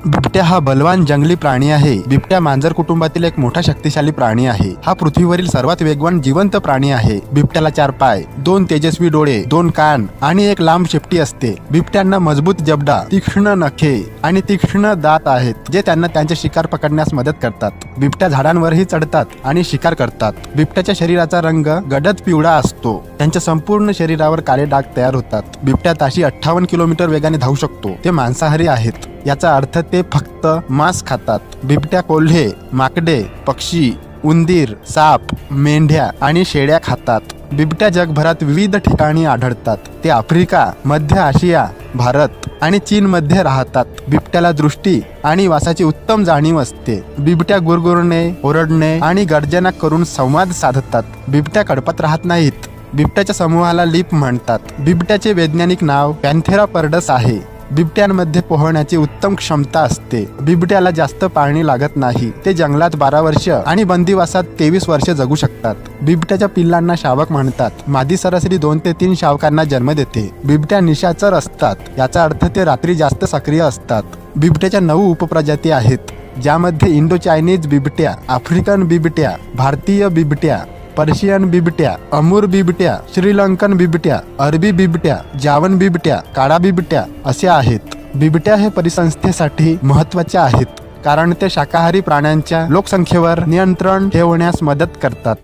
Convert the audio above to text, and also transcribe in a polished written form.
बिबट्या हा बलवान जंगली प्राणी आहे। बिबट्या मांजर कुटुंबातील एक मोठा शक्तिशाली प्राणी आहे। हा पृथ्वीवरील सर्वात वेगवान जिवंत प्राणी आहे। बिबट्याला 4 पाय, 2 तेजस्वी डोळे, 2 कान आणि एक लांब शेपटी असते। बिबट्यांना मजबूत जबडा, तीक्ष्ण नखे आणि तीक्ष्ण दात आहेत, जे त्यांना त्यांचे शिकार पकडण्यास मदत करतात। बिबट्या झाडांवरही चढतात आणि शिकार करतात। बिबट्याच्या शरीराचा रंग गडद पिवळा असतो। त्यांच्या संपूर्ण शरीरावर काळे डाग तयार होतात। बिबट्या ताशी 58 किलोमीटर वेगाने धावू शकतो। ते मांसाहारी आहेत, याचा अर्थ ते फक्त मांस खातात। बिबट्या कोल्हे, माकडे, पक्षी, उंदीर, साप, मेंढ्या आणि शेळ्या खातात। बिबट्या जगभरात विविध ठिकाणी आढळतात। ते आफ्रिका, मध्य आशिया, भारत आणि चीन मध्ये राहतात। बिबट्याला दृष्टी आणि वासाची उत्तम जाणीव असते। बिबट्या गुरगुरणे, ओरडणे आणि गर्जना करून संवाद साधतात। बिबट्या कळपात राहत नाहीत। बिबट्याच्या समूहाला लीप म्हणतात। बिबट्याचे वैज्ञानिक नाव पॅन्थेरा पर्डस आहे। बिबट्यांमध्ये पोहण्याची उत्तम क्षमता असते। बिबट्याला जास्त पाळणी लागत नाही। ते जंगलात 12 वर्ष आणि बंदिवासात 23 वर्ष जगू शकतात। बिबट्याच्या पिल्लांना शावक म्हणतात। मादी सरासरी 2 ते 3 शावकांना जन्म देते। बिबट्या निशाचर असतात, याचा अर्थ ते रात्री जास्त सक्रिय असतात। बिबट्याच्या 9 उपप्रजाती आहेत, ज्यामध्ये इंडो चायनीज बिबट्या, आफ्रिकन बिबट्या, भारतीय बिबट्या, पर्शियन बिबट्या, अमूर बिबट्या, श्रीलंकन बिबट्या, अरबी बिबट्या, जावन बिबट्या, काळा बिबट्या असे आहेत। बिबट्या हे परिसंस्थेसाठी महत्त्वाचे आहेत, कारण ते शाकाहारी प्राण्यांच्या लोकसंख्येवर नियंत्रण ठेवण्यास मदत करतात।